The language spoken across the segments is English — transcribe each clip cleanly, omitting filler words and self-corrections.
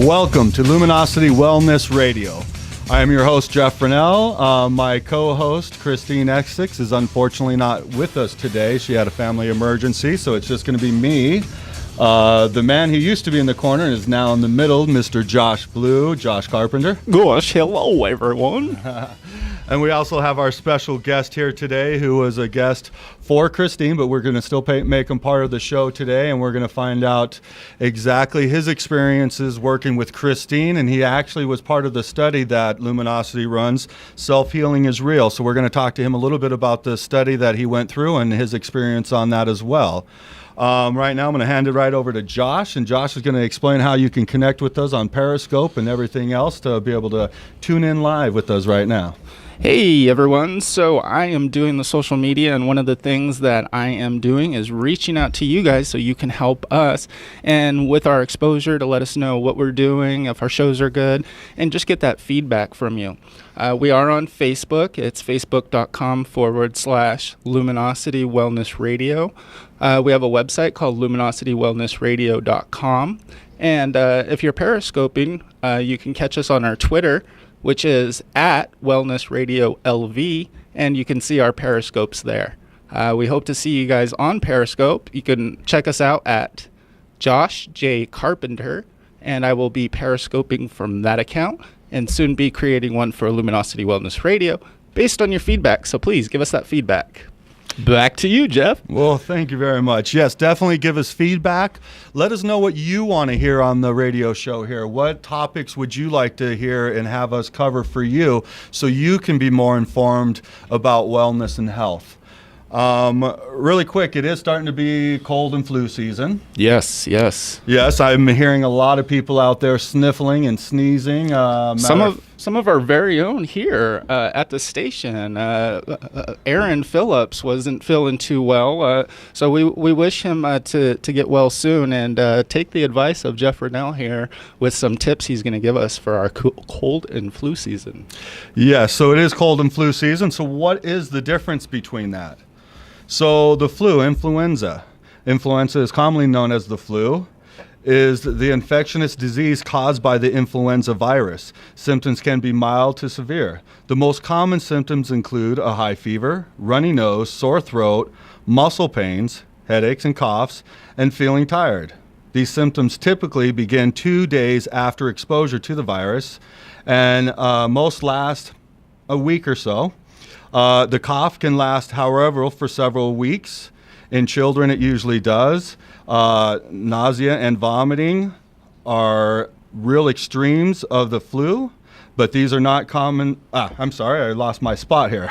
Welcome to Luminosity Wellness Radio. I am your host, Jeff Brunell. My co-host, Christine Essex, is unfortunately not with us today. She had a family emergency, so it's just going to be me. The man who used to be in the corner is now in the middle, Mr. Josh Blue, Josh Carpenter. Gosh, hello, everyone. And we also have our special guest here today, who was a guest for Christine, but we're going to still make him part of the show today, and we're going to find out exactly his experiences working with Christine. And he actually was part of the study that Luminosity runs, Self-Healing is Real. So we're going to talk to him a little bit about the study that he went through and his experience on that as well. Right now, I'm going to hand it right over to Josh, and Josh is going to explain how you can connect with us on Periscope and everything else to be able to tune in live with us right now. Hey, everyone. So I am doing the social media, and one of the things that I am doing is reaching out to you guys so you can help us and with our exposure to let us know what we're doing, if our shows are good, and just get that feedback from you. We are on Facebook. It's facebook.com/Luminosity Wellness Radio. We have a website called luminositywellnessradio.com. And if you're periscoping, you can catch us on our Twitter, which is at Wellness Radio LV, and you can see our periscopes there. We hope to see you guys on Periscope. You can check us out at Josh J. Carpenter, and I will be periscoping from that account and soon be creating one for Luminosity Wellness Radio based on your feedback. So please give us that feedback. Back to you, Jeff. Well, thank you very much. Yes, definitely give us feedback. Let us know what you want to hear on the radio show here. What topics would you like to hear and have us cover for you so you can be more informed about wellness and health? Really quick, it is starting to be cold and flu season. Yes. Yes, I'm hearing a lot of people out there sniffling and sneezing. Some of our very own here at the station. Aaron Phillips wasn't feeling too well, so we wish him to get well soon, and take the advice of Jeff Rennell here with some tips he's going to give us for our cold and flu season. Yeah, so it is cold and flu season. So what is the difference between that? So the flu, influenza is commonly known as the flu, is the infectious disease caused by the influenza virus. Symptoms can be mild to severe. The most common symptoms include a high fever, runny nose, sore throat, muscle pains, headaches and coughs, and feeling tired. These symptoms typically begin 2 days after exposure to the virus, and most last a week or so. The cough can last, however, for several weeks. In children, it usually does. Nausea and vomiting are real extremes of the flu, but these are not common. I'm sorry, I lost my spot here.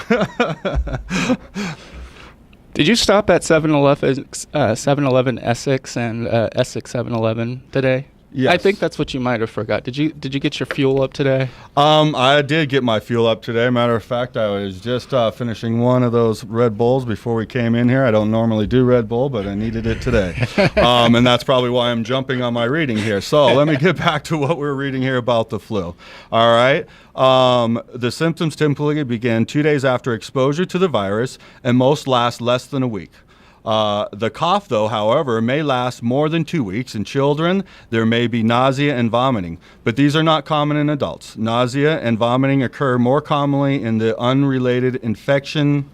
Did you stop at 7-Eleven Essex and Essex 7-Eleven today? Yes. I think that's what you might have forgot. Did you get your fuel up today? I did get my fuel up today. Matter of fact, I was just finishing one of those Red Bulls before we came in here. I don't normally do Red Bull, but I needed it today. And that's probably why I'm jumping on my reading here. So let me get back to what we're reading here about the flu. All right. The symptoms typically begin 2 days after exposure to the virus, and most last less than a week. The cough, though, however, may last more than 2 weeks. In children, there may be nausea and vomiting, but these are not common in adults. Nausea and vomiting occur more commonly in the unrelated infection.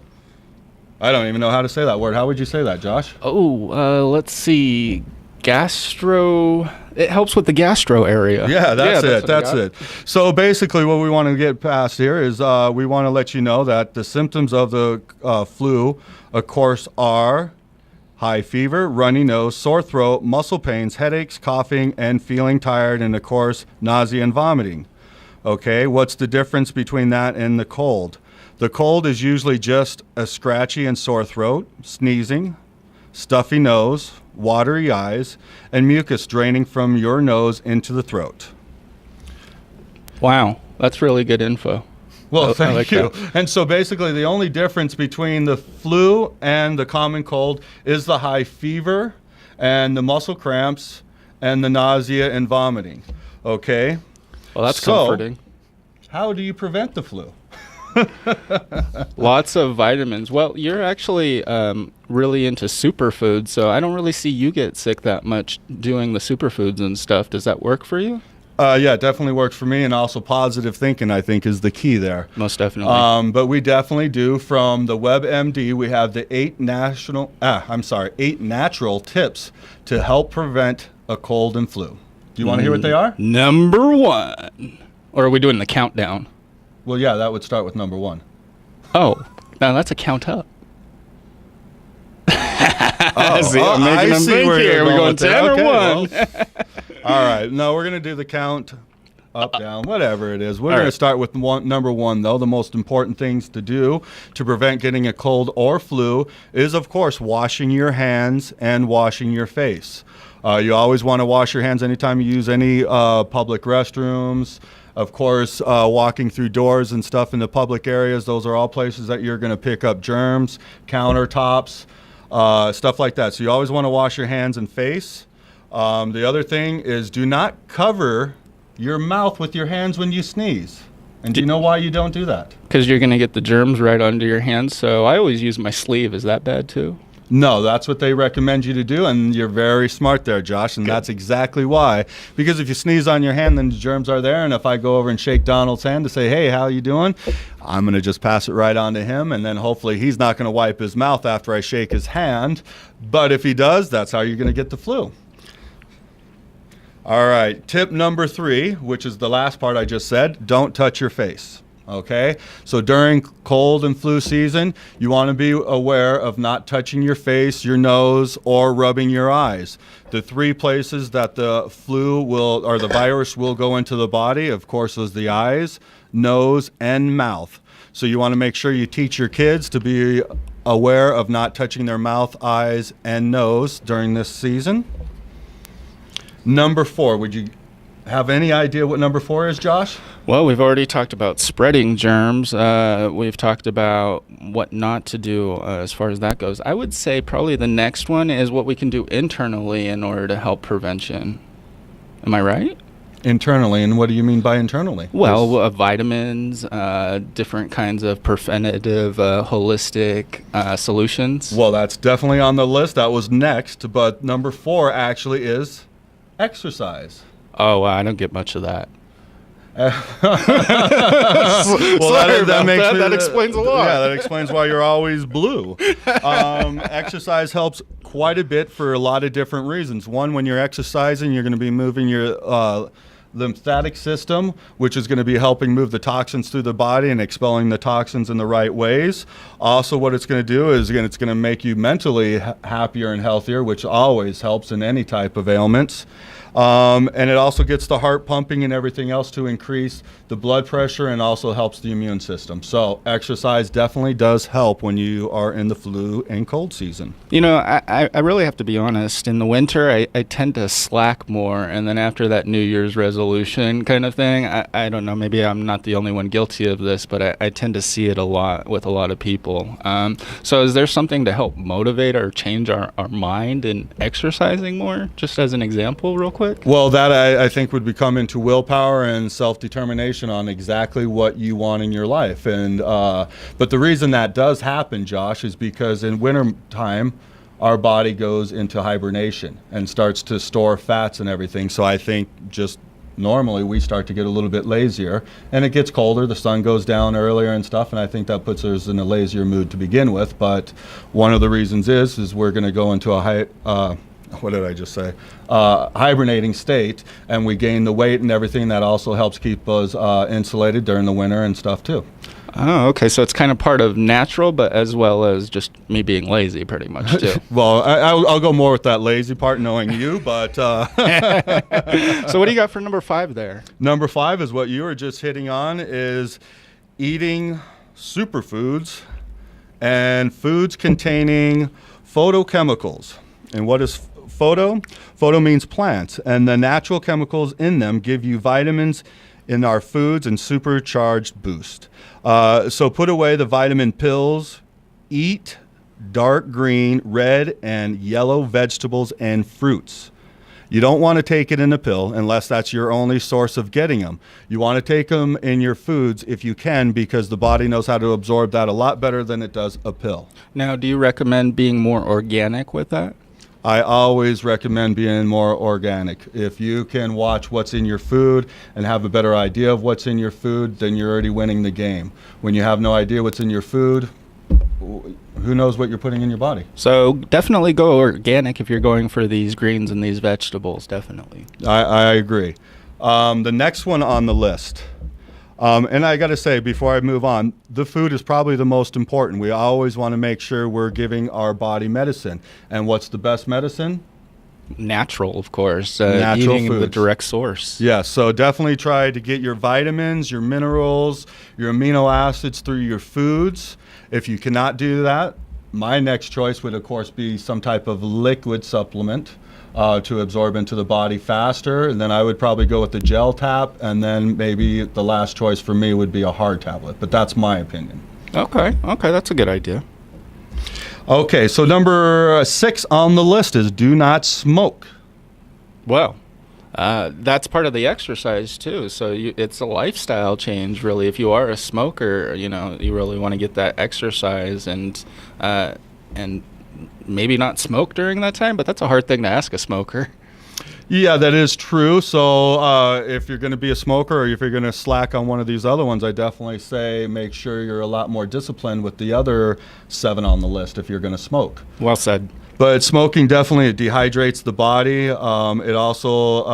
I don't even know how to say that word. How would you say that, Josh? Let's see. Gastro. It helps with the gastro area. Yeah, that's it. So basically what we want to get past here is we want to let you know that the symptoms of the flu, of course, are high fever, runny nose, sore throat, muscle pains, headaches, coughing, and feeling tired, and of course, nausea and vomiting. Okay, what's the difference between that and the cold? The cold is usually just a scratchy and sore throat, sneezing, stuffy nose, watery eyes, and mucus draining from your nose into the throat. Wow, that's really good info. Well, thank you. And so basically the only difference between the flu and the common cold is the high fever and the muscle cramps and the nausea and vomiting. Okay? Well, that's comforting. How do you prevent the flu? Lots of vitamins. Well, you're actually really into superfoods, so I don't really see you get sick that much doing the superfoods and stuff. Does that work for you? Yeah, it definitely works for me, and also positive thinking, I think, is the key there. Most definitely. But we definitely do. From the WebMD, we have the 8 natural tips to help prevent a cold and flu. Do you want to hear what they are? Number 1. Or are we doing the countdown? Well, yeah, that would start with number 1. Oh, now that's a count up. I'm making them think here. We're going 10 or 1. Well, all right. No, we're going to do the count up, down, whatever it is. We're going to start with number 1, though. The most important things to do to prevent getting a cold or flu is, of course, washing your hands and washing your face. You always want to wash your hands anytime you use any public restrooms. Of course, walking through doors and stuff in the public areas, those are all places that you're going to pick up germs, countertops, stuff like that. So you always want to wash your hands and face. The other thing is, do not cover your mouth with your hands when you sneeze. And do you know why you don't do that? Because you're going to get the germs right under your hands. So I always use my sleeve. Is that bad too? No, that's what they recommend you to do, and you're very smart there, Josh, and that's exactly why. Because if you sneeze on your hand, then the germs are there, and if I go over and shake Donald's hand to say, hey, how you doing? I'm going to just pass it right on to him, and then hopefully he's not going to wipe his mouth after I shake his hand. But if he does, that's how you're going to get the flu. All right, tip number 3, which is the last part I just said, don't touch your face. Okay, so during cold and flu season, you want to be aware of not touching your face, your nose, or rubbing your eyes. The 3 places that the flu will, or the virus will go into the body, of course, is the eyes, nose, and mouth. So you want to make sure you teach your kids to be aware of not touching their mouth, eyes, and nose during this season. Number 4, would you have any idea what number 4 is, Josh? Well, we've already talked about spreading germs. We've talked about what not to do as far as that goes. I would say probably the next one is what we can do internally in order to help prevention. Am I right? Internally, and what do you mean by internally? Well, vitamins, different kinds of preventative, holistic solutions. Well, that's definitely on the list. That was next, but number 4 actually is exercise. Oh, wow, I don't get much of that. Well, Sorry that explains a lot. Yeah, that explains why you're always blue. Exercise helps quite a bit for a lot of different reasons. One, when you're exercising, you're going to be moving your lymphatic system, which is going to be helping move the toxins through the body and expelling the toxins in the right ways. Also, what it's going to do is, again, it's going to make you mentally happier and healthier, which always helps in any type of ailments. And it also gets the heart pumping and everything else to increase the blood pressure, and also helps the immune system. So exercise definitely does help when you are in the flu and cold season. You know, I really have to be honest. In the winter, I tend to slack more, and then after that New Year's resolution kind of thing, I don't know, maybe I'm not the only one guilty of this, but I tend to see it a lot with a lot of people. So is there something to help motivate or change our mind in exercising more, just as an example real quick? Well, that I think would become into willpower and self-determination on exactly what you want in your life. And but the reason that does happen, Josh, is because in winter time, our body goes into hibernation and starts to store fats and everything. So I think just normally we start to get a little bit lazier, and it gets colder, the sun goes down earlier and stuff, and I think that puts us in a lazier mood to begin with. But one of the reasons is we're going to go into a hibernating state, and we gain the weight and everything. That also helps keep us insulated during the winter and stuff too. Oh, okay. So it's kind of part of natural, but as well as just me being lazy, pretty much too. Well, I'll go more with that lazy part, knowing you. But so what do you got for number 5 there? Number 5 is what you were just hitting on: is eating superfoods and foods containing phytochemicals. And what is photo? Photo means plants, and the natural chemicals in them give you vitamins in our foods and supercharged boost. So put away the vitamin pills. Eat dark green, red, and yellow vegetables and fruits. You don't want to take it in a pill unless that's your only source of getting them. You want to take them in your foods if you can, because the body knows how to absorb that a lot better than it does a pill. Now, do you recommend being more organic with that? I always recommend being more organic. If you can watch what's in your food and have a better idea of what's in your food, then you're already winning the game. When you have no idea what's in your food, who knows what you're putting in your body? So definitely go organic if you're going for these greens and these vegetables, definitely. I agree. The next one on the list, and I got to say, before I move on, the food is probably the most important. We always want to make sure we're giving our body medicine. And what's the best medicine? Natural, of course. Natural eating the foods. direct source. Yeah, so definitely try to get your vitamins, your minerals, your amino acids through your foods. If you cannot do that, my next choice would, of course, be some type of liquid supplement to absorb into the body faster. And then I would probably go with the gel tap, and then maybe the last choice for me would be a hard tablet. But that's my opinion. Okay, that's a good idea. Okay, so number 6 on the list is do not smoke. Well, that's part of the exercise too. So it's a lifestyle change, really. If you are a smoker, you really want to get that exercise and maybe not smoke during that time. But that's a hard thing to ask a smoker. Yeah, that is true. So if you're going to be a smoker or if you're going to slack on one of these other ones, I definitely say make sure you're a lot more disciplined with the other 7 on the list if you're going to smoke. Well said. But smoking definitely, it dehydrates the body. It also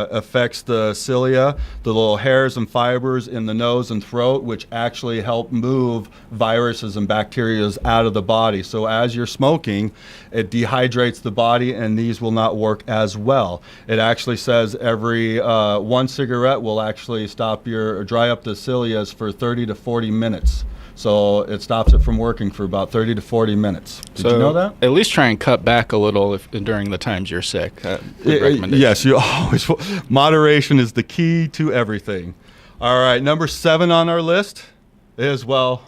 affects the cilia, the little hairs and fibers in the nose and throat, which actually help move viruses and bacteria out of the body. So as you're smoking, it dehydrates the body, and these will not work as well. It actually says every 1 cigarette will actually dry up the cilia for 30 to 40 minutes. So it stops it from working for about 30 to 40 minutes. Did you know that? At least try and cut back a little during the times you're sick. Good recommendation. Yes, you always. Moderation is the key to everything. All right, number 7 on our list is, well,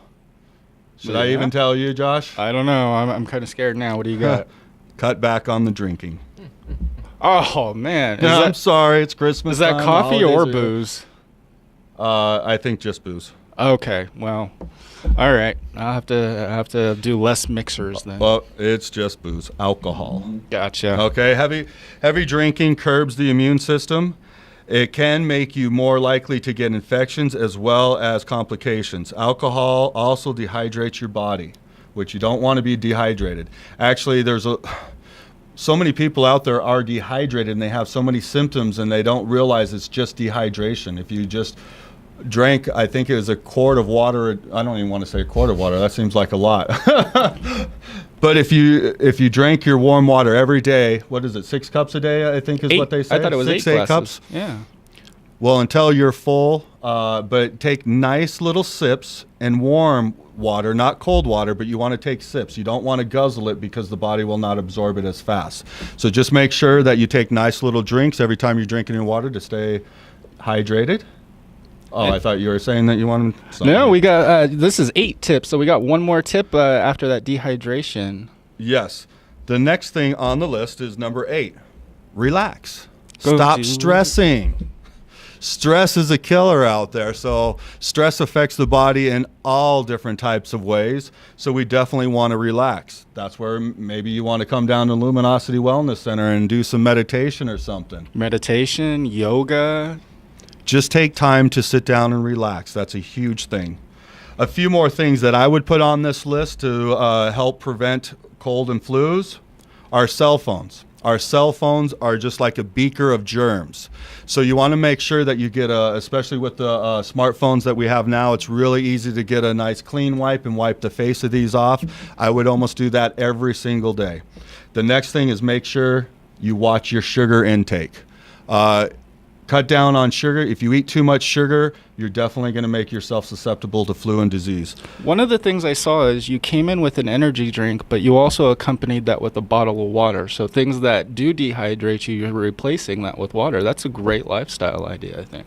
should I even tell you, Josh? I don't know. I'm kind of scared now. What do you got? Cut back on the drinking. Oh, man. I'm sorry, it's Christmas Is that time, coffee or holidays booze? I think just booze. Okay, well, all right. I'll have to do less mixers then. Well, it's just booze, alcohol. Gotcha. Okay, heavy drinking curbs the immune system. It can make you more likely to get infections as well as complications. Alcohol also dehydrates your body, which you don't want to be dehydrated. Actually, so many people out there are dehydrated and they have so many symptoms and they don't realize it's just dehydration. If you just drank, I think it was a quart of water. I don't even want to say a quart of water. That seems like a lot. But if you drank your warm water every day, what is it? 6 cups a day, I think is 8. what they say. I thought it was 6, 8 8 cups. Yeah. Well, until you're full, but take nice little sips and warm water, not cold water, but you want to take sips. You don't want to guzzle it because the body will not absorb it as fast. So just make sure that you take nice little drinks every time you're drinking your water to stay hydrated. Oh, I thought you were saying that you wanted something. No, we got, this is 8 tips, so we got one more tip after that dehydration. Yes. The next thing on the list is number 8. Relax. Stop stressing. Stress is a killer out there. So stress affects the body in all different types of ways. So we definitely want to relax. That's where maybe you want to come down to Luminosity Wellness Center and do some meditation or something. Meditation, yoga. Just take time to sit down and relax. That's a huge thing. A few more things that I would put on this list to help prevent cold and flus are cell phones. Our cell phones are just like a beaker of germs. So you want to make sure that you get especially with the smartphones that we have now, it's really easy to get a nice clean wipe and wipe the face of these off. I would almost do that every single day. The next thing is make sure you watch your sugar intake. Cut down on sugar. If you eat too much sugar, you're definitely going to make yourself susceptible to flu and disease. One of the things I saw is you came in with an energy drink, but you also accompanied that with a bottle of water. So things that do dehydrate you, you're replacing that with water. That's a great lifestyle idea, I think.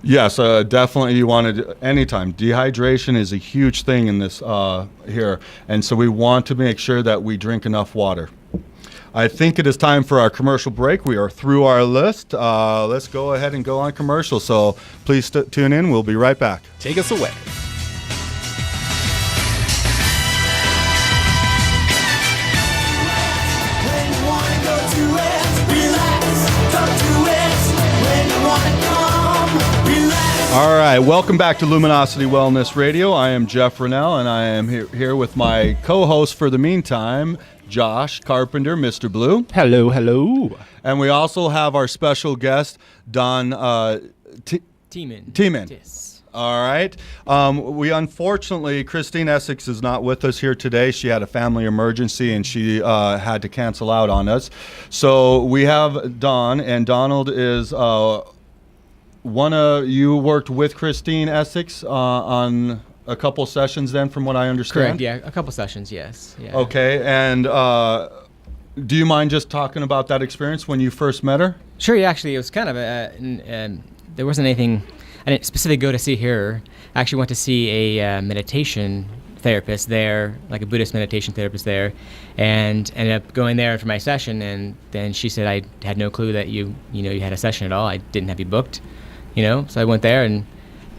Yes, definitely you want to, anytime. Dehydration is a huge thing in this here. And so we want to make sure that we drink enough water. I think it is time for our commercial break. We are through our list. Let's go ahead and go on commercial. So please tune in. We'll be right back. Take us away. When one goes All right, welcome back to Luminosity Wellness Radio. I am Jeff Rennell, and I am here with my co-host for the meantime, Josh Carpenter, Mr. Blue. Hello, hello. And we also have our special guest, Don Tiemann. Yes. All right. We unfortunately, Christine Essex is not with us here today. She had a family emergency and she had to cancel out on us. So we have Don, and Donald is you worked with Christine Essex on a couple sessions then, from what I understand? Correct, yeah, a couple sessions, yes. Yeah. Okay, and do you mind just talking about that experience when you first met her? Sure, yeah, actually, it was kind of there wasn't anything, I didn't specifically go to see her. I actually went to see a meditation therapist there, like a Buddhist meditation therapist there, and ended up going there for my session, and then she said I had no clue that you had a session at all. I didn't have you booked, so I went there and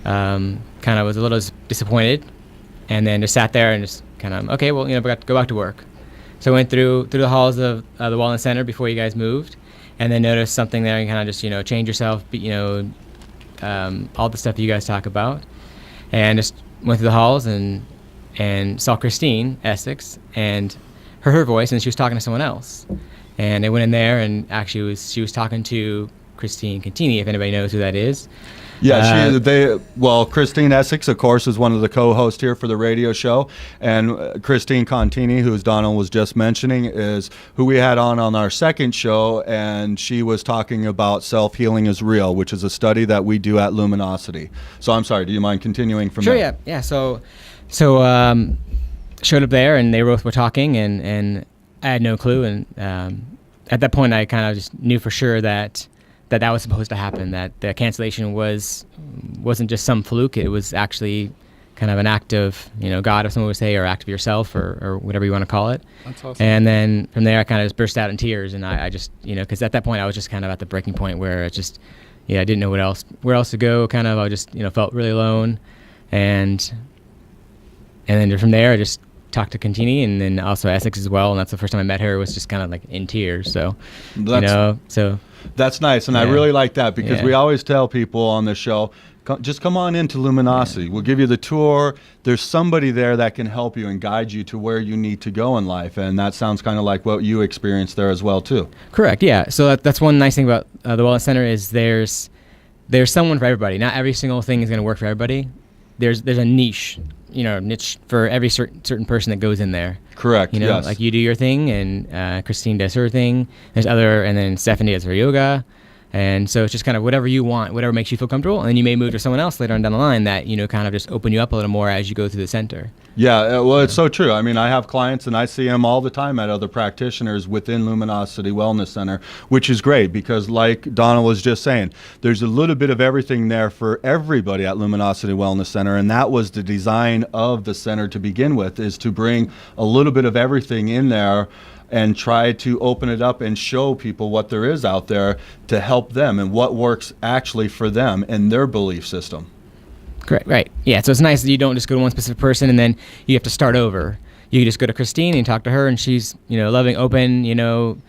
kind of was a little disappointed, and then just sat there and just kind of, okay, well, we got to go back to work. So I went through the halls of the Wellness Center before you guys moved, and then noticed something there and kind of just, change yourself, all the stuff you guys talk about, and just went through the halls and saw Christine Essex and heard her voice, and she was talking to someone else. And I went in there, and actually she was talking to Christine Contini, if anybody knows who that is. Yeah, Christine Essex, of course, is one of the co-hosts here for the radio show, and Christine Contini, who Donald was just mentioning, is who we had on our second show, and she was talking about self-healing is real, which is a study that we do at Luminosity. So I'm sorry, do you mind continuing from there? Sure, yeah. So showed up there, and they both were talking, and I had no clue, and at that point I kind of just knew for sure that was supposed to happen, that the cancellation wasn't just some fluke. It was actually kind of an act of, God, if someone would say, or act of yourself, or whatever you want to call it. That's awesome. And then from there, I kind of just burst out in tears, and I just, because at that point, I was just kind of at the breaking point where it just, I didn't know where else to go, kind of. I just, felt really alone, and then from there, I just talked to Contini, and then also Essex as well, and that's the first time I met her. Was just kind of like in tears. So, That's nice, and I really like that, because we always tell people on the show, just come on into Luminosity. We'll give you the tour. There's somebody there that can help you and guide you to where you need to go in life, and that sounds kind of like what you experienced there as well, too. Correct, yeah. So that's one nice thing about the Wellness Center is there's someone for everybody. Not every single thing is going to work for everybody. There's a niche for every certain person that goes in there. Correct. Yes. Like you do your thing, and Christine does her thing. And then Stephanie does her yoga, and so it's just kind of whatever you want, whatever makes you feel comfortable, and then you may move to someone else later on down the line that kind of just open you up a little more as you go through the center. Yeah, well, it's so true. I mean, I have clients, and I see them all the time at other practitioners within Luminosity Wellness Center, which is great because, like Donna was just saying, there's a little bit of everything there for everybody at Luminosity Wellness Center, and that was the design of the center to begin with, is to bring a little bit of everything in there and try to open it up and show people what there is out there to help them and what works actually for them and their belief system. Correct. Right. Yeah. So it's nice that you don't just go to one specific person and then you have to start over. You just go to Christine and talk to her, and she's loving, open, kind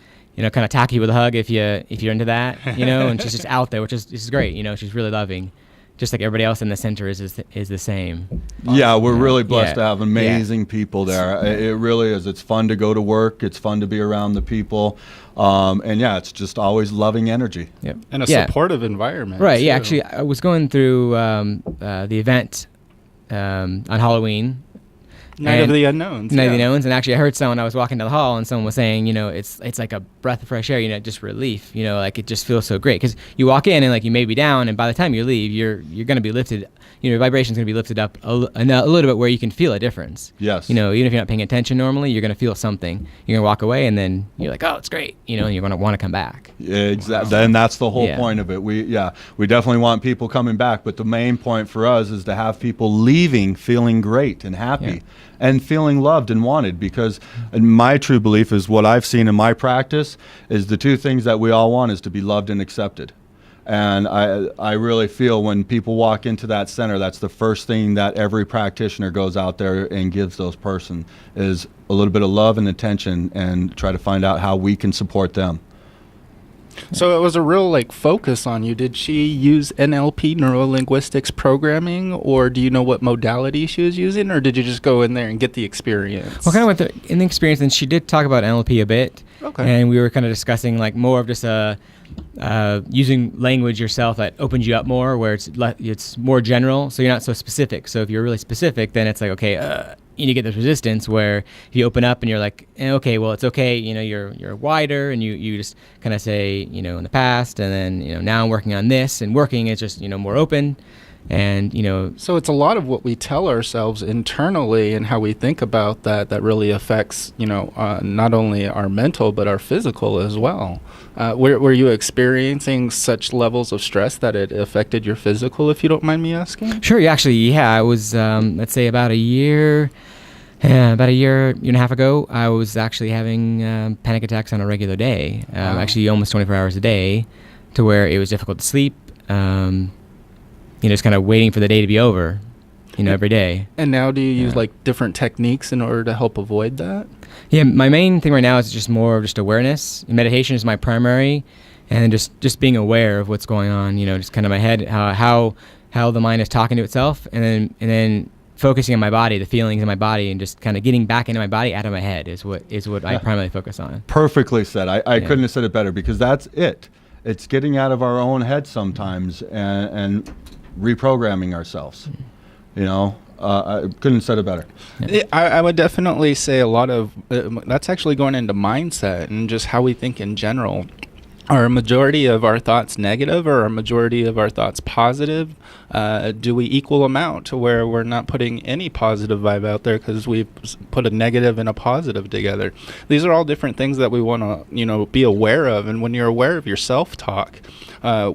of tacky with a hug if you're into that, and she's just out there, which is great. She's really loving, just like everybody else in the center is the same. Yeah, we're really blessed to have amazing people there. It really is. It's fun to go to work. It's fun to be around the people. And it's just always loving energy. Yep. And a supportive environment. Right. Too. Yeah. Actually, I was going through the event on Halloween. Night of the Unknowns. Night of the Unknowns. And actually, I heard someone, I was walking down the hall, and someone was saying, it's like a breath of fresh air, just relief, like it just feels so great. Because you walk in and like you may be down, and by the time you leave, you're going to be lifted, your vibration's going to be lifted up a little bit where you can feel a difference. Yes. Even if you're not paying attention normally, you're going to feel something. You're going to walk away, and then you're like, oh, it's great, and you're going to want to come back. Yeah, exactly. And that's the whole point of it. We definitely want people coming back, but the main point for us is to have people leaving feeling great and happy and feeling loved and wanted, because my true belief is what I've seen in my practice is the two things that we all want is to be loved and accepted. And I really feel when people walk into that center, that's the first thing that every practitioner goes out there and gives those person is a little bit of love and attention, and try to find out how we can support them. So it was a real like focus on you. Did she use NLP, neuro linguistics programming, or do you know what modality she was using, or did you just go in there and get the experience? Well, kind of went in the experience, and she did talk about NLP a bit. Okay. And we were kind of discussing like more of just using language yourself that opens you up more, where it's more general, so you're not so specific. So if you're really specific, then it's like, okay, you need to get this resistance, where if you open up and you're like, okay, well, it's okay, you're wider, and you just kind of say, in the past, and then, now I'm working on this, and working is just, more open. And, So it's a lot of what we tell ourselves internally and how we think about that really affects, not only our mental, but our physical as well. Were you experiencing such levels of stress that it affected your physical, if you don't mind me asking? Sure. I was, let's say about a year and a half ago, I was actually having panic attacks on a regular day, Wow. actually almost 24 hours a day, to where it was difficult to sleep. Just kind of waiting for the day to be over, every day. And now do you use like different techniques in order to help avoid that? Yeah, my main thing right now is just more of just awareness. Meditation is my primary, and then just being aware of what's going on, just kind of my head, how the mind is talking to itself, and then focusing on my body, the feelings in my body, and just kind of getting back into my body out of my head is what I primarily focus on. Perfectly said. I couldn't have said it better, because that's it. It's getting out of our own head sometimes and reprogramming ourselves. I couldn't have said it better. Yeah, I would definitely say a lot of that's actually going into mindset and just how we think in general. Are a majority of our thoughts negative, or are a majority of our thoughts positive? Do we equal amount to where we're not putting any positive vibe out there because we've put a negative and a positive together? These are all different things that we want to, be aware of. And when you're aware of your self-talk,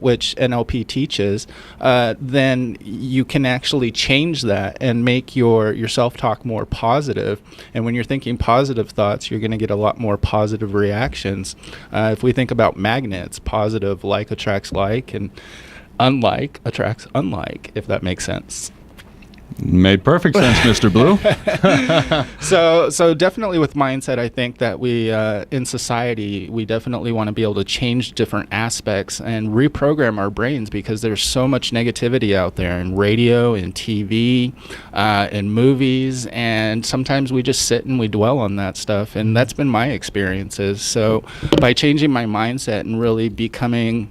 which NLP teaches, then you can actually change that and make your self-talk more positive. And when you're thinking positive thoughts, you're going to get a lot more positive reactions. If we think about magnets, positive like attracts like, and unlike attracts unlike, if that makes sense. Made perfect sense, Mr. Blue. So definitely with mindset, I think that we in society, we definitely want to be able to change different aspects and reprogram our brains, because there's so much negativity out there in radio, in TV, in movies, and sometimes we just sit and we dwell on that stuff, and that's been my experiences. So by changing my mindset and really becoming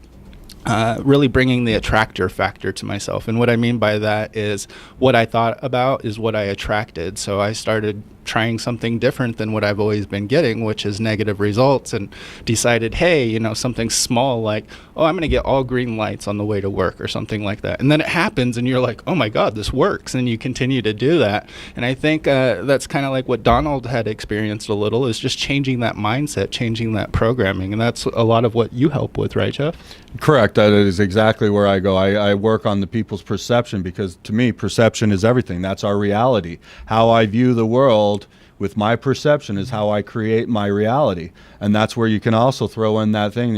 really bringing the attractor factor to myself. And what I mean by that is what I thought about is what I attracted. So I started trying something different than what I've always been getting, which is negative results, and decided, hey, something small like, oh, I'm going to get all green lights on the way to work or something like that. And then it happens and you're like, oh my God, this works. And you continue to do that. And I think that's kind of like what Donald had experienced a little, is just changing that mindset, changing that programming. And that's a lot of what you help with, right, Jeff? Correct. That is exactly where I go. I work on the people's perception, because to me, perception is everything. That's our reality. How I view the world with my perception is how I create my reality. And that's where you can also throw in that thing.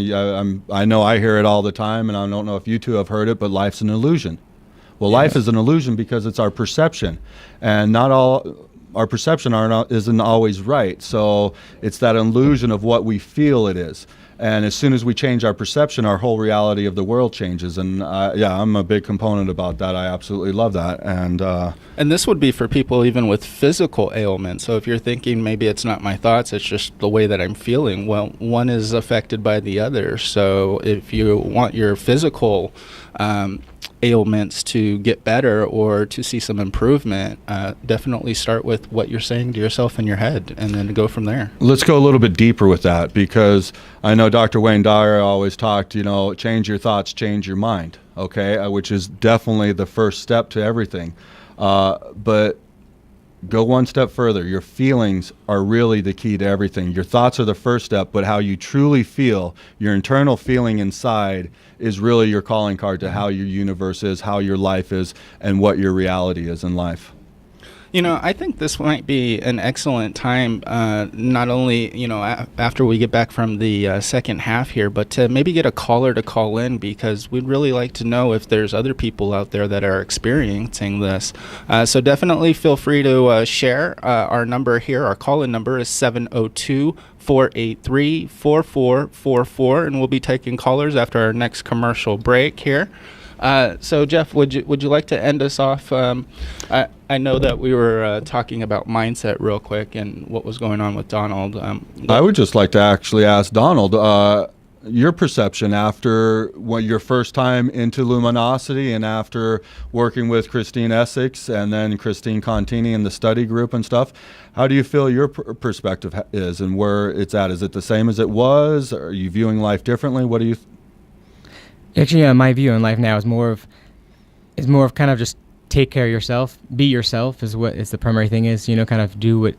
I know I hear it all the time, and I don't know if you two have heard it, but life's an illusion. Well, Yeah. Life is an illusion because it's our perception. And not all our perception isn't always right. So it's that illusion of what we feel it is. And as soon as we change our perception, our whole reality of the world changes. And I'm a big component about that. I absolutely love that. And this would be for people even with physical ailments. So if you're thinking maybe it's not my thoughts, it's just the way that I'm feeling, well, one is affected by the other. So if you want your physical ailments to get better or to see some improvement, definitely start with what you're saying to yourself in your head, and then go from there. Let's go a little bit deeper with that, because I know Dr. Wayne Dyer always talked, change your thoughts, change your mind, okay, which is definitely the first step to everything. But go one step further. Your feelings are really the key to everything. Your thoughts are the first step, but how you truly feel, your internal feeling inside, is really your calling card to how your universe is, how your life is, and what your reality is in life. I think this might be an excellent time, not only, after we get back from the second half here, but to maybe get a caller to call in, because we'd really like to know if there's other people out there that are experiencing this. So definitely feel free to share our number here. Our call-in number is 702-483-4444, and we'll be taking callers after our next commercial break here. So Jeff, would you like to end us off? I know that we were talking about mindset real quick and what was going on with Donald. I would just like to actually ask Donald, your perception after your first time into Luminosity and after working with Christine Essex and then Christine Contini in the study group and stuff. How do you feel your perspective is and where it's at? Is it the same as it was? Are you viewing life differently? What do you Actually, my view on life now is more of kind of just take care of yourself, be yourself is what is the primary thing is, kind of do what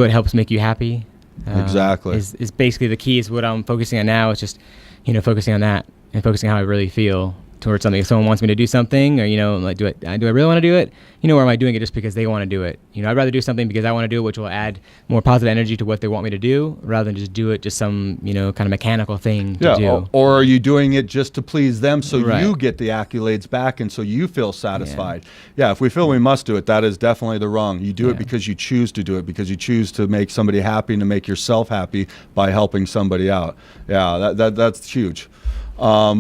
helps make you happy. Exactly. Is basically the key is what I'm focusing on now. It's just, focusing on that and focusing on how I really feel towards something. If someone wants me to do something or, like do I really want to do it? Or am I doing it just because they want to do it? I'd rather do something because I want to do it, which will add more positive energy to what they want me to do rather than just do it just some, kind of mechanical thing to do. Or are you doing it just to please them so Right. you get the accolades back and so you feel satisfied? Yeah, if we feel we must do it, that is definitely the wrong. You do it because you choose to do it, because you choose to make somebody happy and to make yourself happy by helping somebody out. Yeah, that's huge.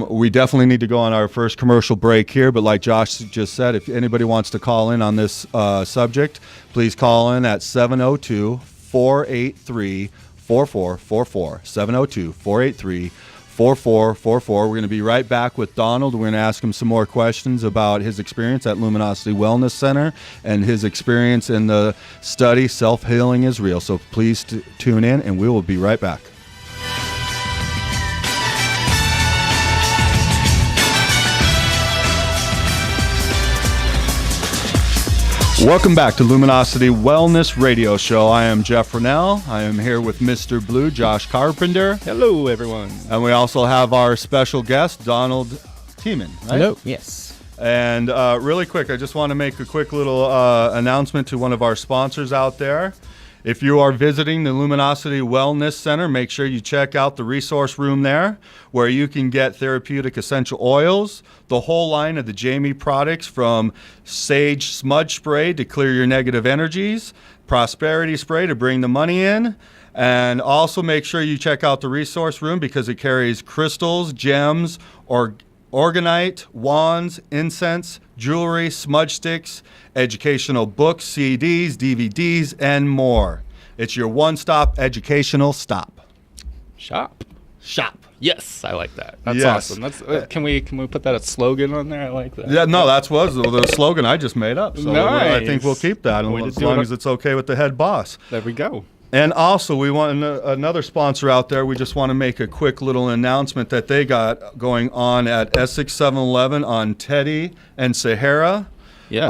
We definitely need to go on our first commercial break here, but like Josh just said, if anybody wants to call in on this subject, please call in at 702-483-4444, 702-483-4444. We're going to be right back with Donald. We're going to ask him some more questions about his experience at Luminosity Wellness Center and his experience in the study Self-Healing is Real. So please tune in, and we will be right back. Welcome back to Luminosity Wellness Radio Show. I am Jeff Rennell. I am here with Mr. Blue, Josh Carpenter. Hello, everyone. And we also have our special guest, Donald Tiemann. Right? Hello. Yes. And really quick, I just want to make a quick little announcement to one of our sponsors out there. If you are visiting the Luminosity Wellness Center, make sure you check out the resource room there where you can get therapeutic essential oils, the whole line of the Jamie products from Sage Smudge Spray to clear your negative energies, Prosperity Spray to bring the money in, and also make sure you check out the resource room because it carries crystals, gems, organite, wands, incense, jewelry, smudge sticks, educational books, CDs, DVDs, and more. It's your one-stop educational stop. Shop. Shop. Yes, I like that. That's Yes. awesome. That's can we put that as slogan on there? I like that. Yeah, no, that was the slogan I just made up. So I think we'll Nice. keep that Way to as do long it. as it's okay with the head boss. There we go. And also, we want another sponsor out there. We just want to make a quick little announcement that they got going on at Essex 7-Eleven on Teddy and Sahara. Yes.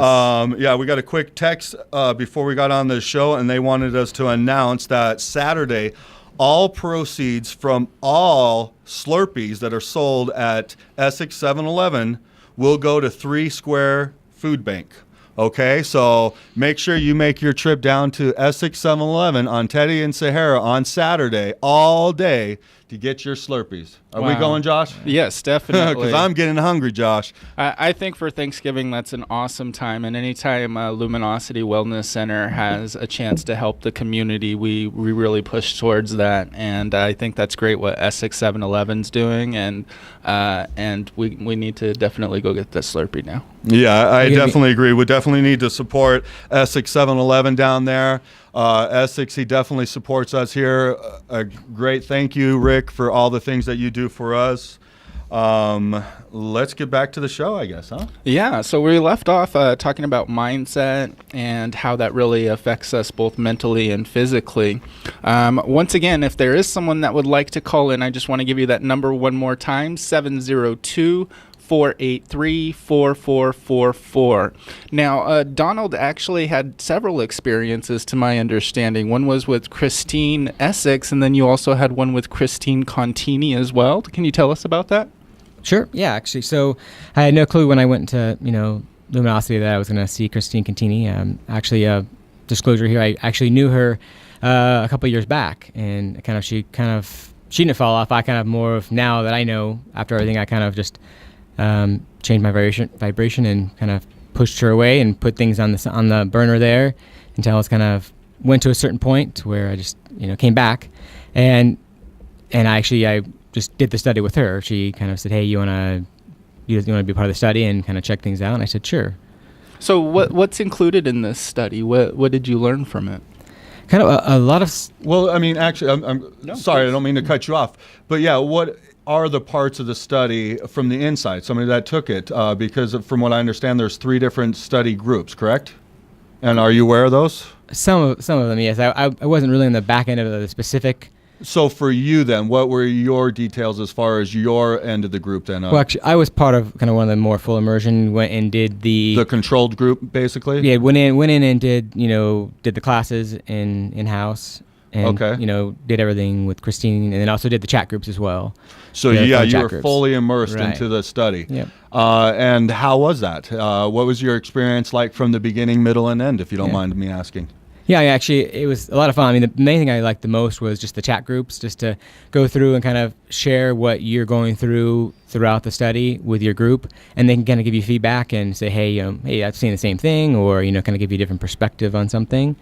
We got a quick text before we got on the show, and they wanted us to announce that Saturday, all proceeds from all Slurpees that are sold at Essex 7-Eleven will go to 3 Square Food Bank. Okay, so make sure you make your trip down to Essex 7-Eleven on Teddy and Sahara on Saturday all day to get your Slurpees. Are we Wow. going, Josh? Yes, definitely. Because I'm getting hungry, Josh. I think for Thanksgiving, that's an awesome time. And anytime Luminosity Wellness Center has a chance to help the community, we really push towards that. And I think that's great what Essex 7-Eleven's doing. And we need to definitely go get the Slurpee now. Yeah, I Yeah, definitely agree. We definitely need to support Essex 7-Eleven down there. Essex, he definitely supports us here. A great thank you, Rick, for all the things that you do for us. Let's get back to the show, I guess, huh? Yeah, so we left off talking about mindset and how that really affects us both mentally and physically. Once again, if there is someone that would like to call in, I just want to give you that number one more time, 702-483-4444. Now, Donald actually had several experiences, to my understanding. One was with Christine Essex, and then you also had one with Christine Contini as well. Can you tell us about that? Sure. Yeah, actually. So I had no clue when I went to, Luminosity that I was going to see Christine Contini. disclosure here, I actually knew her a couple years back, and she didn't fall off. I kind of more of, now that I know after everything, I kind of just changed my vibration and kind of pushed her away and put things on the burner there until it's kind of went to a certain point where I just came back, and I just did the study with her. She kind of said, "Hey, you want to be part of the study and kind of check things out?" And I said, "Sure." So what's included in this study? What did you learn from it? Kind of a lot of. Well, I mean, actually, I'm sorry, please. I don't mean to cut you off, but yeah, what are the parts of the study from the inside? Somebody that took it, because from what I understand, there's 3 different study groups, correct? And are you aware of those? Some of them, yes. I wasn't really in the back end of the specific. So for you then, what were your details as far as your end of the group then? Well, actually, I was part of kind of one of the more full immersion. Went and did the controlled group, basically. Yeah, went in and did the classes in house, and did everything with Christine, and then also did the chat groups as well. So you were fully immersed into the study. Yep. And how was that? What was your experience like from the beginning, middle, and end, if you don't mind me asking? Yeah, actually, it was a lot of fun. I mean, the main thing I liked the most was just the chat groups, just to go through and kind of share what you're going through throughout the study with your group, and they can kind of give you feedback and say, hey, I've seen the same thing, or kind of give you a different perspective on something.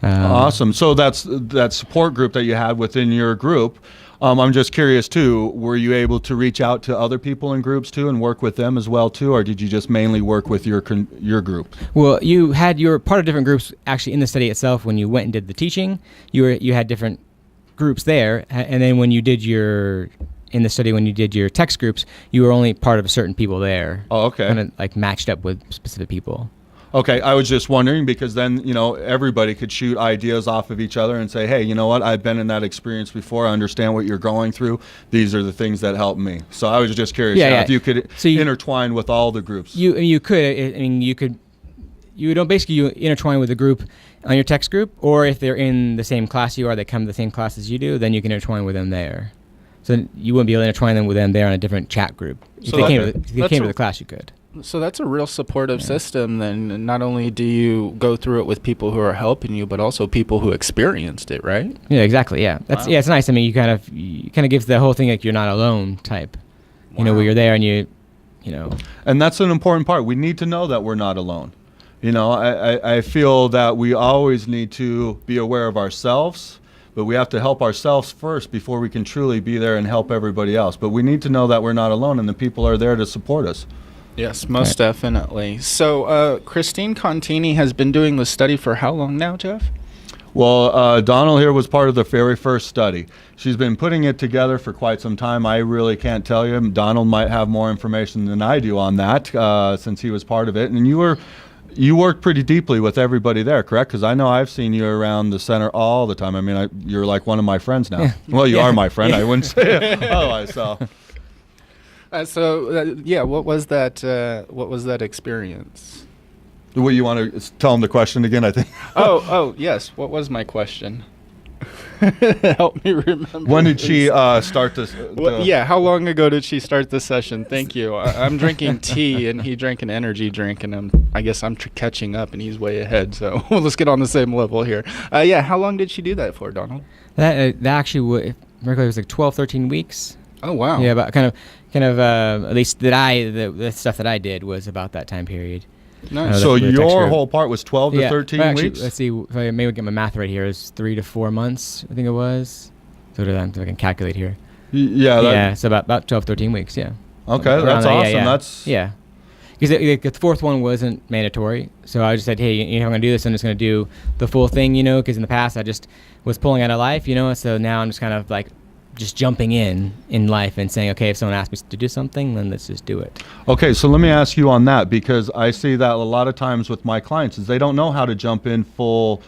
Awesome. So that's that support group that you had within your group. I'm just curious too, were you able to reach out to other people in groups too and work with them as well too, or did you just mainly work with your group? Well, you were part of different groups actually in the study itself. When you went and did the teaching, you had different groups there, and then when you did your text groups, you were only part of certain people there. Oh, okay. Kind of like matched up with specific people. Okay, I was just wondering because then, everybody could shoot ideas off of each other and say, hey, you know what, I've been in that experience before. I understand what you're going through. These are the things that helped me. So I was just curious if you could intertwine with all the groups. You could intertwine with the group on your text group, or if they're in the same class you are, they come to the same class as you do, then you can intertwine with them there. So you wouldn't be able to intertwine them with them there on a different chat group. If they came to the class, you could. So that's a real supportive system then. Not only do you go through it with people who are helping you, but also people who experienced it, right? Yeah, exactly. Yeah. That's it's nice. I mean, you kind of gives the whole thing like you're not alone type. Wow. Where you're there and you. And that's an important part. We need to know that we're not alone. I feel that we always need to be aware of ourselves, but we have to help ourselves first before we can truly be there and help everybody else. But we need to know that we're not alone and the people are there to support us. Yes, most definitely. So Christine Contini has been doing the study for how long now, Jeff? Well, Donald here was part of the very first study. She's been putting it together for quite some time. I really can't tell you. Donald might have more information than I do on that since he was part of it. And you worked pretty deeply with everybody there, correct? Because I know I've seen you around the center all the time. I mean, you're like one of my friends now. Well, you are my friend. I wouldn't say it otherwise. So. What was that? What was that experience? What you want to tell him the question again? I think. oh, yes. What was my question? Help me remember. When did she start this? How long ago did she start the session? Thank you. I'm drinking tea, and he drank an energy drink, and I guess I'm catching up, and he's way ahead. So let's get on the same level here. How long did she do that for, Donald? That actually, it was like 12, 13 weeks. Oh wow. Yeah, but kind of at least the stuff that I did was about that time period. Nice. So your whole part was 12 to 13 weeks? Let's see, if I maybe get my math right here, it's 3 to 4 months, I think it was. So I can calculate here. So about 12, 13 weeks, yeah. Okay, that's awesome. Yeah. Because the fourth one wasn't mandatory, so I just said, hey, I'm going to do this, I'm just going to do the full thing, because in the past I just was pulling out of life, so now I'm just kind of like just jumping in life and saying, okay, if someone asks me to do something, then let's just do it. Okay, so let me ask you on that, because I see that a lot of times with my clients is they don't know how to jump in full,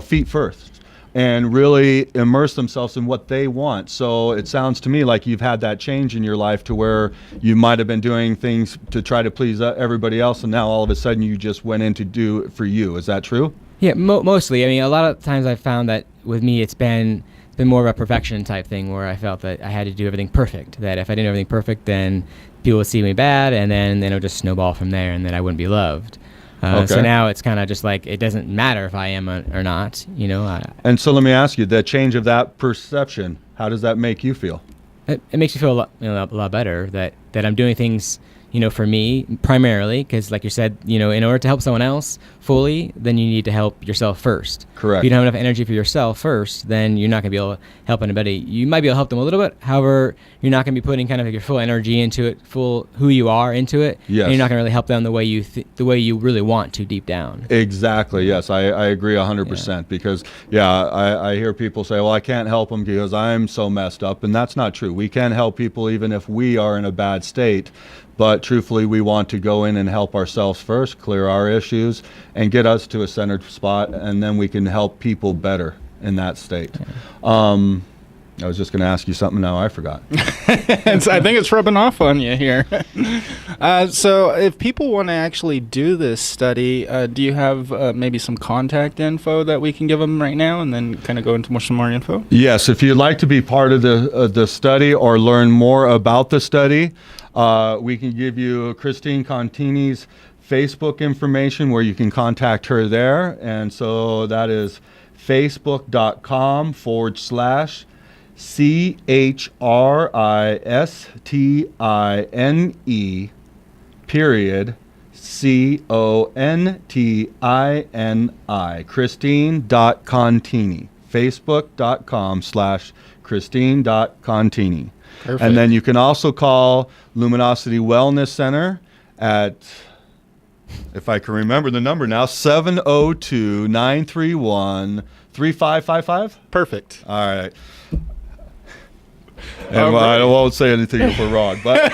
feet first and really immerse themselves in what they want. So it sounds to me like you've had that change in your life to where you might have been doing things to try to please everybody else, and now all of a sudden you just went in to do it for you. Is that true? Yeah, mostly. I mean, a lot of times I've found that with me it's been more of a perfection type thing where I felt that I had to do everything perfect, that if I didn't do everything perfect, then people would see me bad, and then it would just snowball from there, and then I wouldn't be loved. So now it's kind of just like it doesn't matter if I am or not, you know. And so let me ask you, the change of that perception, how does that make you feel? It makes me feel a lot better that I'm doing things, you know, for me primarily, because like you said, you know, in order to help someone else fully, then you need to help yourself first. Correct. If you don't have enough energy for yourself first, then you're not going to be able to help anybody. You might be able to help them a little bit. However, you're not going to be putting kind of your full energy into it, full who you are into it. Yes. And you're not going to really help them the way you really want to deep down. Exactly. Yes, I agree 100% because I hear people say, well, I can't help them because I'm so messed up, and that's not true. We can help people even if we are in a bad state. But truthfully, we want to go in and help ourselves first, clear our issues, and get us to a centered spot, and then we can help people better in that state. I was just going to ask you something, now I forgot. I think it's rubbing off on you here. So if people want to actually do this study, do you have maybe some contact info that we can give them right now and then kind of go into some more info? Yes, if you'd like to be part of the study or learn more about the study, we can give you Christine Contini's Facebook information where you can contact her there. And so that is facebook.com/CHRISTINE period CONTINI Christine.Contini. Facebook.com/Christine.Contini. Perfect. And then you can also call Luminosity Wellness Center at, if I can remember the number now, 702-931-3555. Perfect. All right. And I won't say anything if we're wrong, but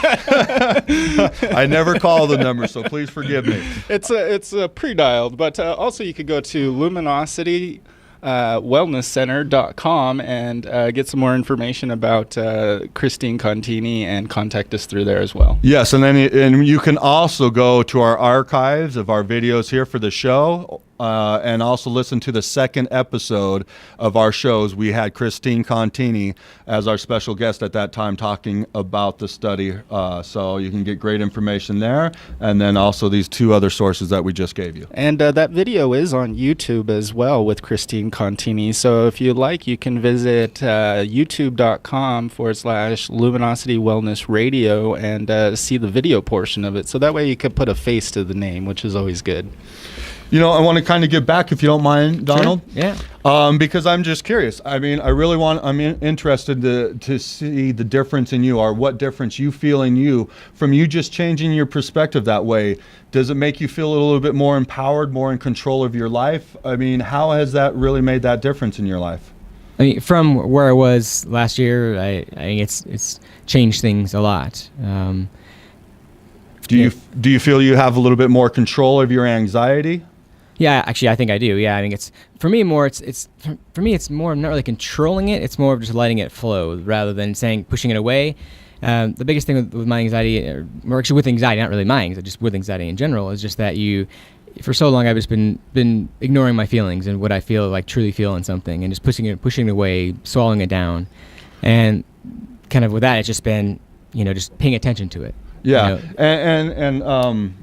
I never call the number, so please forgive me. It's pre-dialed, but also you could go to Luminosity wellnesscenter.com and get some more information about Christine Contini and contact us through there as well. Yes, and then you can also go to our archives of our videos here for the show, and also listen to the second episode of our shows. We had Christine Contini as our special guest at that time talking about the study, so you can get great information there, and then also these two other sources that we just gave you. And that video is on YouTube as well with Christine Contini, so if you like, you can visit youtube.com/Luminosity Wellness Radio and see the video portion of it, so that way you could put a face to the name, which is always good. You know, I want to kind of get back, if you don't mind, Donald. Sure. Yeah. Because I'm just curious. I mean, I'm interested to see the difference in you, or what difference you feel in you from you just changing your perspective that way. Does it make you feel a little bit more empowered, more in control of your life? I mean, how has that really made that difference in your life? I mean, from where I was last year, I think it's changed things a lot. Do you feel you have a little bit more control of your anxiety? Yeah, actually, I think I do. Yeah, I think it's for me more. It's for me. It's more not really controlling it. It's more of just letting it flow rather than pushing it away. The biggest thing with my anxiety, or actually with anxiety, not really my anxiety, just with anxiety in general, is just that for so long I've just been ignoring my feelings and what I feel, like truly feel in something, and just pushing it away, swallowing it down, and kind of with that, it's just been just paying attention to it. Yeah, and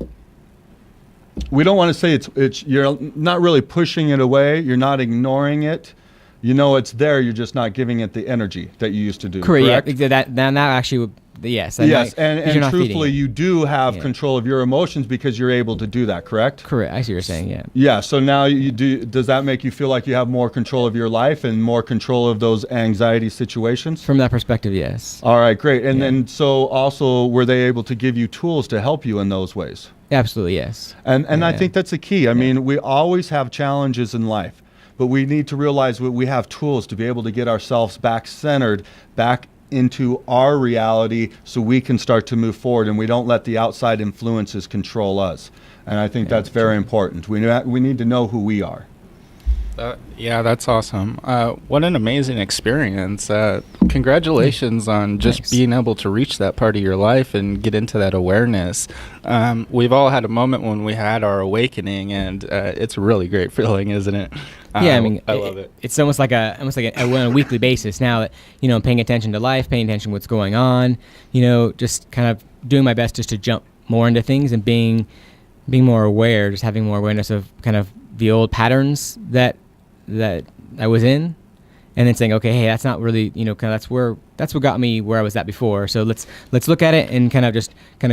we don't want to say it's you're not really pushing it away. You're not ignoring it. You know it's there. You're just not giving it the energy that you used to do. Correct. Yeah, that actually would. Yes. Yes, and truthfully, you do have control of your emotions because you're able to do that. Correct. Correct. I see what you're saying. Yeah. Yeah. So now you do. Does that make you feel like you have more control of your life and more control of those anxiety situations? From that perspective, yes. All right. Great. And then so also, were they able to give you tools to help you in those ways? Absolutely. Yes. And I think that's the key. I mean, we always have challenges in life, but we need to realize that we have tools to be able to get ourselves back centered, back into our reality, so we can start to move forward and we don't let the outside influences control us. And I think that's very important. We need to know who we are. Yeah, that's awesome. What an amazing experience. Congratulations on just being able to reach that part of your life and get into that awareness. We've all had a moment when we had our awakening, and it's a really great feeling, isn't it? Yeah, I mean, I love it. It's almost like on a weekly basis now that, I'm paying attention to life, paying attention to what's going on, just kind of doing my best just to jump more into things and being being more aware, just having more awareness of kind of the old patterns that I was in, and then saying, okay, hey, that's not really, kind of that's what got me where I was at before. So let's look at it and kind of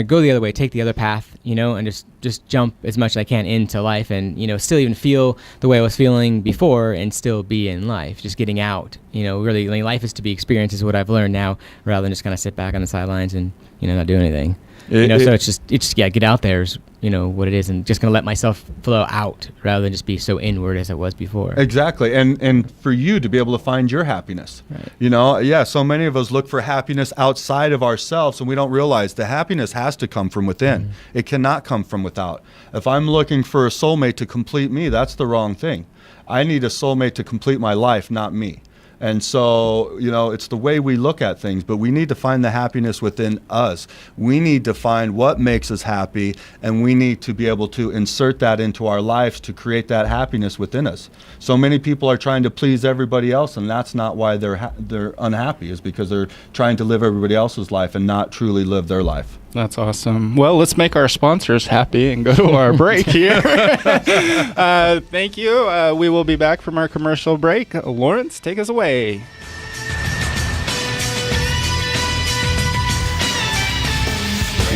go the other way, take the other path, and just jump as much as I can into life, and still even feel the way I was feeling before, and still be in life, just getting out. Really, life is to be experienced, is what I've learned now, rather than just kind of sit back on the sidelines and not do anything. So it's just get out there is what it is, and just gonna let myself flow out rather than just be so inward as it was before. Exactly, and for you to be able to find your happiness. Right. So many of us look for happiness outside of ourselves, and we don't realize the happiness has to come from within. Mm-hmm. It cannot come from without. If I'm looking for a soulmate to complete me, that's the wrong thing. I need a soulmate to complete my life, not me. And so, it's the way we look at things, but we need to find the happiness within us. We need to find what makes us happy, and we need to be able to insert that into our lives to create that happiness within us. So many people are trying to please everybody else, and that's not why they're unhappy, is because they're trying to live everybody else's life and not truly live their life. That's awesome. Well, let's make our sponsors happy and go to our break here. Thank you. We will be back from our commercial break. Lawrence, take us away.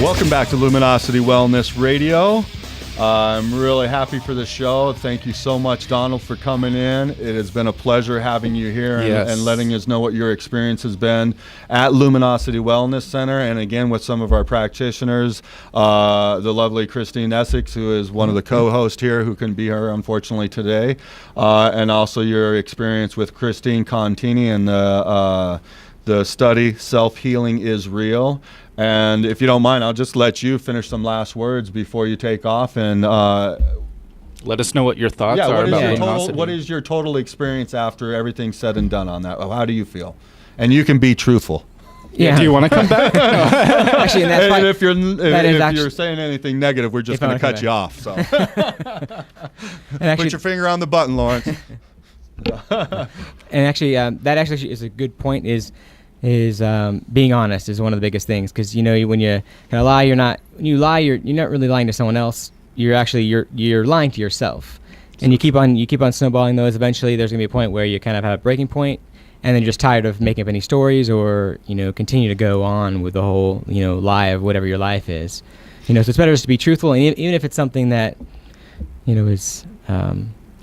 Welcome back to Luminosity Wellness Radio. I'm really happy for the show. Thank you so much, Donald, for coming in. It has been a pleasure having you here and letting us know what your experience has been at Luminosity Wellness Center, and again with some of our practitioners, the lovely Christine Essex, who is one of the co-hosts here, who can be here unfortunately today, and also your experience with Christine Contini and the study Self-Healing is Real. And if you don't mind, I'll just let you finish some last words before you take off, and let us know what your thoughts are about Luminosity. What is your total experience after everything's said and done on that? How do you feel? And you can be truthful. Yeah. Do you want to come back? Actually, and that's and if you're saying anything negative, we're just going to cut you off. So, put your finger on the button, Lawrence. And actually, that actually is a good point. Is being honest is one of the biggest things, because when you kind of lie, you're not really lying to someone else. You're lying to yourself, and you keep on snowballing those. Eventually, there's gonna be a point where you kind of have a breaking point, and then you're just tired of making up any stories, or continue to go on with the whole lie of whatever your life is. So it's better just to be truthful, and even if it's something that is.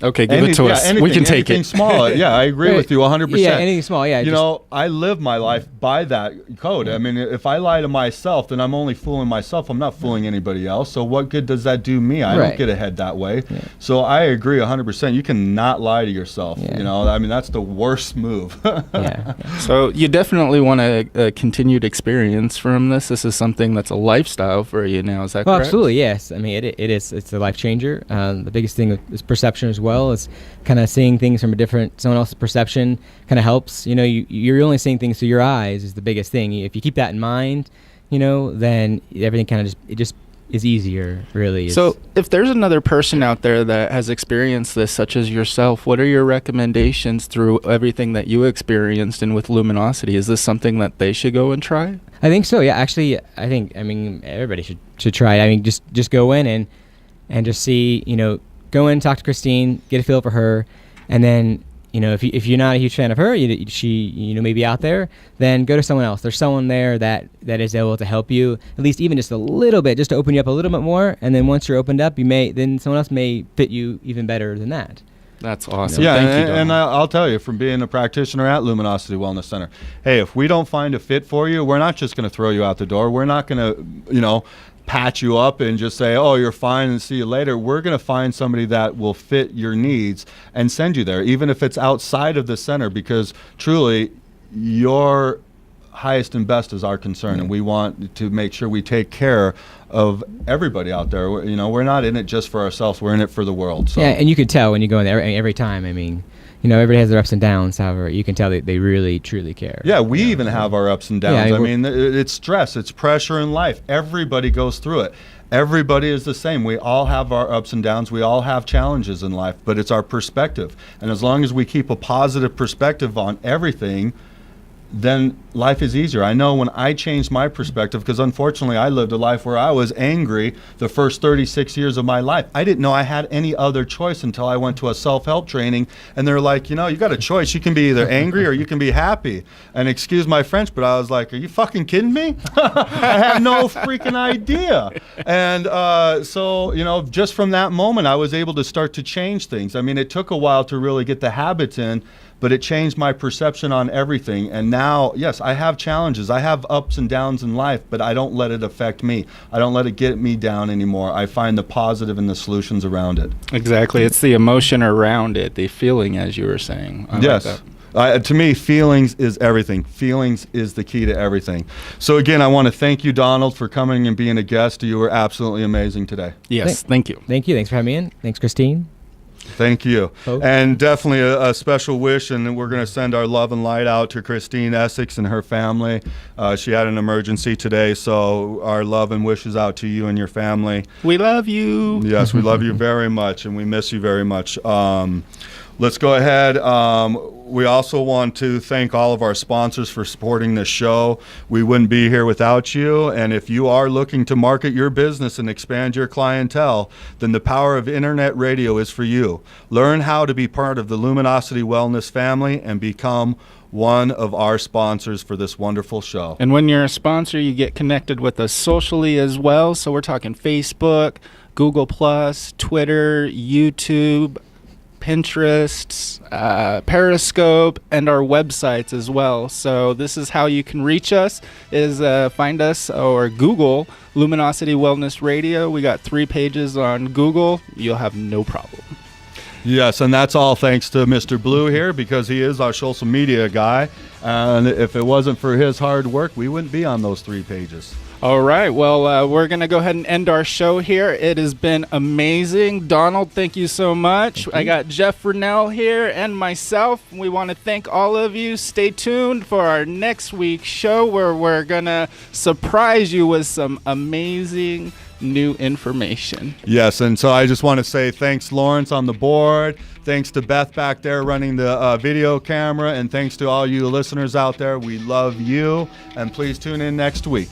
Okay, give it to us. We can take it. Small. Yeah, I agree with you 100%. Yeah, anything small. Yeah. I live my life by that code. I mean, if I lie to myself, then I'm only fooling myself. I'm not fooling anybody else. So what good does that do me? I don't get ahead that way. Yeah. So I agree 100%. You cannot lie to yourself. Yeah. I mean, that's the worst move. Yeah. So you definitely want a continued experience from this. This is something that's a lifestyle for you now. Is that correct? Absolutely, yes. I mean, it is. It's a life changer. The biggest thing is perception as well. Is kind of seeing things from someone else's perception kind of helps. You're only seeing things through your eyes is the biggest thing. If you keep that in mind, then everything kind of just is easier, really. So if there's another person out there that has experienced this, such as yourself, what are your recommendations through everything that you experienced and with Luminosity? Is this something that they should go and try? I think so, yeah. Actually, I mean, everybody should try it. I mean, just go in and just see, go in, talk to Christine, get a feel for her, and then, if you're not a huge fan of her, she may be out there, then go to someone else. There's someone there that is able to help you, at least even just a little bit, just to open you up a little bit more, and then once you're opened up, then someone else may fit you even better than that. That's awesome. Yeah, Thank you, and I'll tell you, from being a practitioner at Luminosity Wellness Center, hey, if we don't find a fit for you, we're not just going to throw you out the door. We're not going to, patch you up and just say, oh, you're fine and see you later. We're going to find somebody that will fit your needs and send you there, even if it's outside of the center, because truly your highest and best is our concern, and we want to make sure we take care of everybody out there. We're not in it just for ourselves. We're in it for the world. So. Yeah, and you can tell when you go in there every time. I mean, everybody has their ups and downs. However, you can tell they really, truly care. Yeah, we even have our ups and downs. Yeah, I mean, it's stress. It's pressure in life. Everybody goes through it. Everybody is the same. We all have our ups and downs. We all have challenges in life, but it's our perspective. And as long as we keep a positive perspective on everything, then life is easier. I know when I changed my perspective, because unfortunately I lived a life where I was angry the first 36 years of my life. I didn't know I had any other choice until I went to a self-help training, and they're like, you got a choice. You can be either angry or you can be happy. And excuse my French, but I was like, are you fucking kidding me? I had no freaking idea. And so, just from that moment, I was able to start to change things. I mean, it took a while to really get the habits in, but it changed my perception on everything. And now, yes, I have challenges. I have ups and downs in life, but I don't let it affect me. I don't let it get me down anymore. I find the positive and the solutions around it. Exactly. It's the emotion around it, the feeling, as you were saying. Yes. To me, feelings is everything. Feelings is the key to everything. So again, I want to thank you, Donald, for coming and being a guest. You were absolutely amazing today. Yes, thank you. Thank you. Thanks for having me in. Thanks, Christine. Thank you. Okay. And definitely a special wish, and we're going to send our love and light out to Christine Essex and her family. She had an emergency today, so our love and wishes out to you and your family. We love you. Yes, we love you very much, and we miss you very much. Let's go ahead. We also want to thank all of our sponsors for supporting this show. We wouldn't be here without you. And if you are looking to market your business and expand your clientele, then the power of internet radio is for you. Learn how to be part of the Luminosity Wellness family and become one of our sponsors for this wonderful show. And when you're a sponsor, you get connected with us socially as well. So we're talking Facebook, Google+, Twitter, YouTube, Pinterest, Periscope, and our websites as well. So this is how you can reach us, is find us or Google Luminosity Wellness Radio. We got 3 pages on Google. You'll have no problem. Yes, and that's all thanks to Mr. Blue here, because he is our social media guy. And if it wasn't for his hard work, we wouldn't be on those 3 pages. All right. Well, we're going to go ahead and end our show here. It has been amazing. Donald, thank you so much. I got Jeff Rennell here and myself. We want to thank all of you. Stay tuned for our next week's show, where we're going to surprise you with some amazing new information. Yes, and so I just want to say thanks, Lawrence, on the board. Thanks to Beth back there running the video camera. And thanks to all you listeners out there. We love you. And please tune in next week.